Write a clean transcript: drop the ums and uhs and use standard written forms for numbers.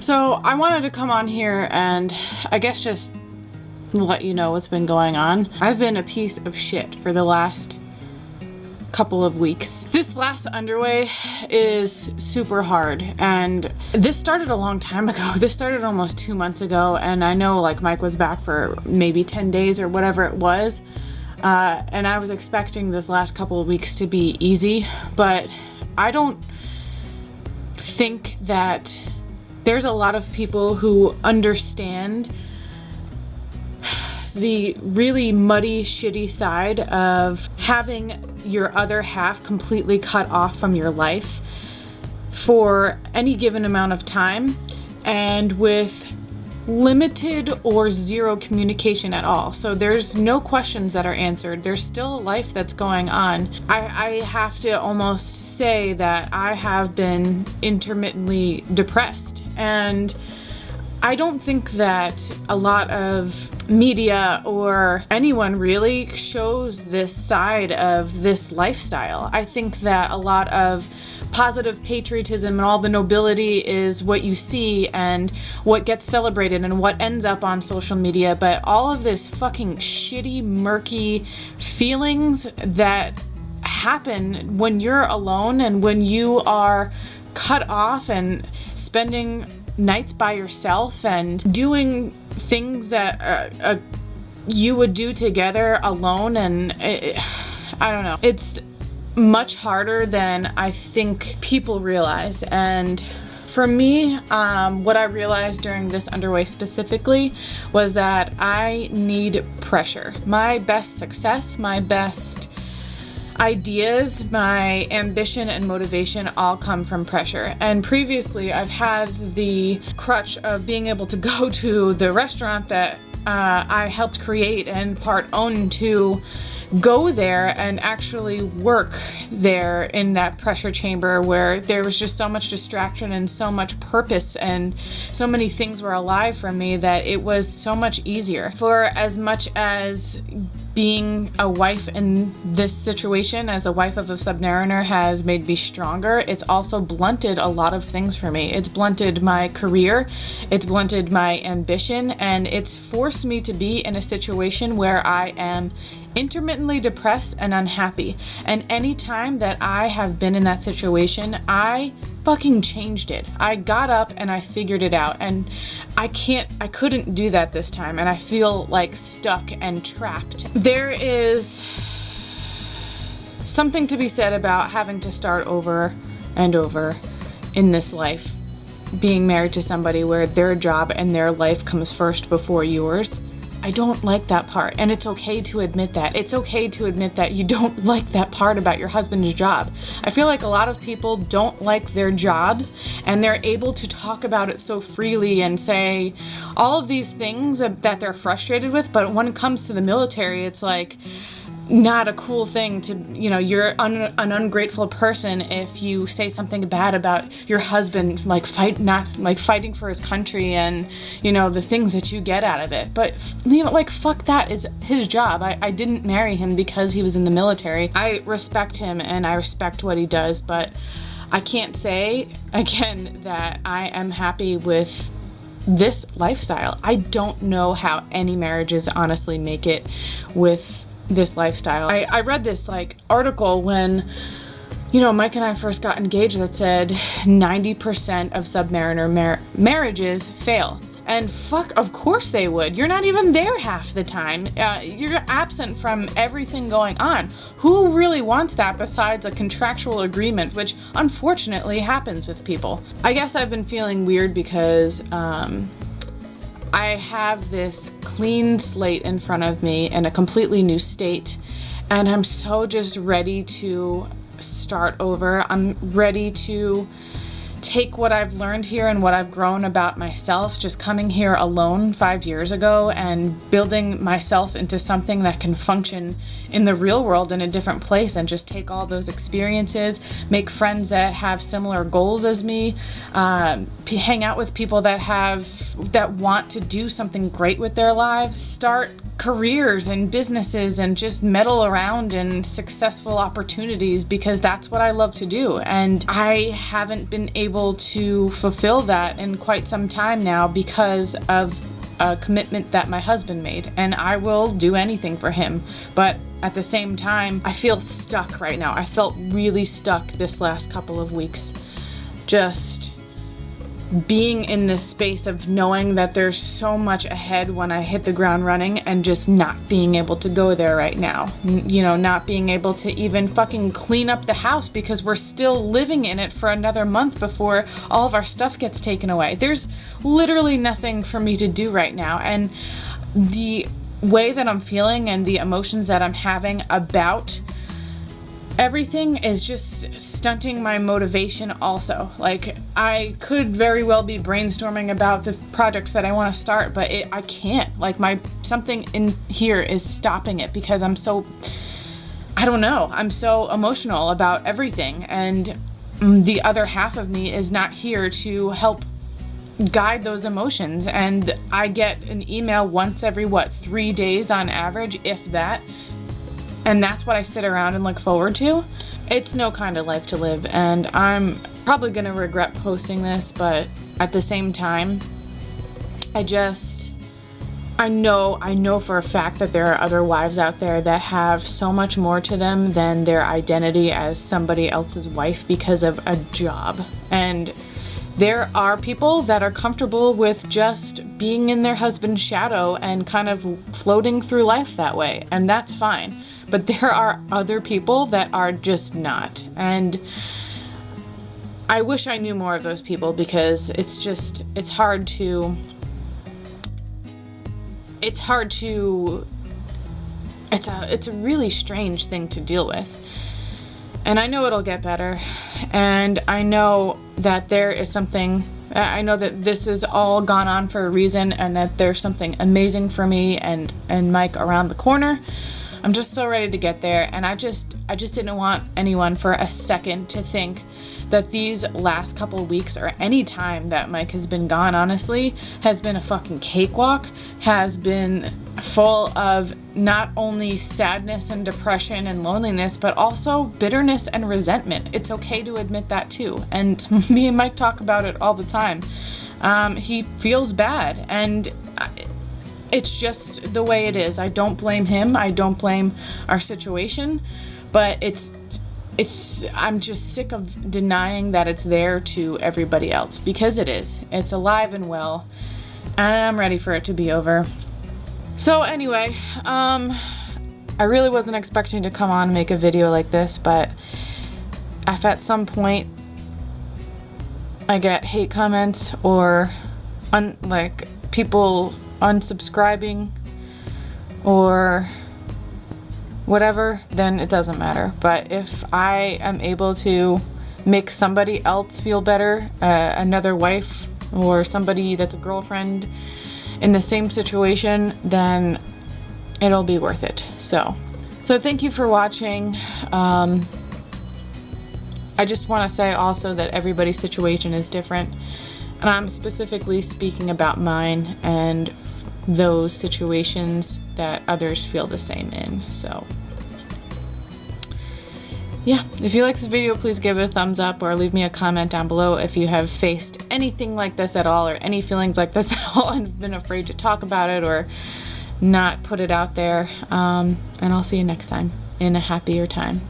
So I wanted to come on here and I guess just let you know what's been going on. I've been a piece of shit for the last couple of weeks. This last underway is super hard, and this started a long time ago. This started almost 2 months ago, and I know like Mike was back for maybe 10 days or whatever it was, and I was expecting this last couple of weeks to be easy, but I don't think that there's a lot of people who understand the really muddy, shitty side of having your other half completely cut off from your life for any given amount of time and with limited or zero communication at all. So there's no questions that are answered. There's still a life that's going on. I have to almost say that I have been intermittently depressed, and I don't think that a lot of media or anyone really shows this side of this lifestyle. I think that a lot of positive patriotism and all the nobility is what you see and what gets celebrated and what ends up on social media, but all of this fucking shitty, murky feelings that happen when you're alone and when you are cut off and spending nights by yourself and doing things that you would do together alone, and I don't know. It's much harder than I think people realize. And for me, what I realized during this underway specifically was that I need pressure. My best success, my best ideas, my ambition and motivation all come from pressure. And previously I've had the crutch of being able to go to the restaurant that I helped create and part own, to go there and actually work there in that pressure chamber where there was just so much distraction and so much purpose and so many things were alive for me that it was so much easier. For as much as being a wife in this situation, as a wife of a submariner, has made me stronger, it's also blunted a lot of things for me. It's blunted my career, it's blunted my ambition, and it's forced me to be in a situation where I am intermittently depressed and unhappy. And any time that I have been in that situation, I fucking changed it. I got up and I figured it out, and I couldn't do that this time, and I feel like stuck and trapped. There is something to be said about having to start over and over in this life, being married to somebody where their job and their life comes first before yours. I don't like that part, and it's okay to admit that. It's okay to admit that you don't like that part about your husband's job. I feel like a lot of people don't like their jobs, and they're able to talk about it so freely and say all of these things that they're frustrated with, but when it comes to the military, it's like not a cool thing to, you're an ungrateful person if you say something bad about your husband, fighting for his country and, the things that you get out of it. But, fuck that. It's his job. I didn't marry him because he was in the military. I respect him and I respect what he does, but I can't say, again, that I am happy with this lifestyle. I don't know how any marriages honestly make it with this lifestyle. I read this article when Mike and I first got engaged that said 90% of submariner marriages fail. And fuck, of course they would. You're not even there half the time. You're absent from everything going on. Who really wants that besides a contractual agreement, which unfortunately happens with people? I guess I've been feeling weird because I have this clean slate in front of me in a completely new state, and I'm so just ready to start over. I'm ready to take what I've learned here and what I've grown about myself, just coming here alone 5 years ago and building myself into something that can function in the real world in a different place, and just take all those experiences, make friends that have similar goals as me, hang out with people that have that want to do something great with their lives start careers and businesses and just meddle around in successful opportunities, because that's what I love to do. And I haven't been able to fulfill that in quite some time now because of a commitment that my husband made, and I will do anything for him. But at the same time, I feel stuck right now. I felt really stuck this last couple of weeks, just being in this space of knowing that there's so much ahead when I hit the ground running, and just not being able to go there right now. You know, not being able to even fucking clean up the house because we're still living in it for another month before all of our stuff gets taken away. There's literally nothing for me to do right now. And the way that I'm feeling and the emotions that I'm having about everything is just stunting my motivation also. Like, I could very well be brainstorming about the projects that I want to start, but I can't. Like, something in here is stopping it because I'm so emotional about everything, and the other half of me is not here to help guide those emotions. And I get an email once every 3 days on average, if that. And that's what I sit around and look forward to. It's no kind of life to live, and I'm probably gonna regret posting this, but at the same time, I know for a fact that there are other wives out there that have so much more to them than their identity as somebody else's wife because of a job. And there are people that are comfortable with just being in their husband's shadow and kind of floating through life that way, and that's fine. But there are other people that are just not. And I wish I knew more of those people, because it's a really strange thing to deal with. And I know it'll get better. And I know that I know that this has all gone on for a reason, and that there's something amazing for me and Mike around the corner. I'm just so ready to get there, and I just didn't want anyone for a second to think that these last couple weeks, or any time that Mike has been gone, honestly, has been a fucking cakewalk, has been full of not only sadness and depression and loneliness, but also bitterness and resentment. It's okay to admit that too, and me and Mike talk about it all the time. He feels bad, and it's just the way it is. I don't blame him. I don't blame our situation, but I'm just sick of denying that it's there to everybody else, because it is. It's alive and well, and I'm ready for it to be over. So anyway, I really wasn't expecting to come on and make a video like this, but if at some point I get hate comments or people unsubscribing or whatever, then it doesn't matter. But if I am able to make somebody else feel better, another wife or somebody that's a girlfriend in the same situation, then it'll be worth it. So thank you for watching. I just want to say also that everybody's situation is different, and I'm specifically speaking about mine and those situations that others feel the same in. So yeah, if you like this video, please give it a thumbs up, or leave me a comment down below if you have faced anything like this at all, or any feelings like this at all, and been afraid to talk about it or not put it out there. And I'll see you next time in a happier time.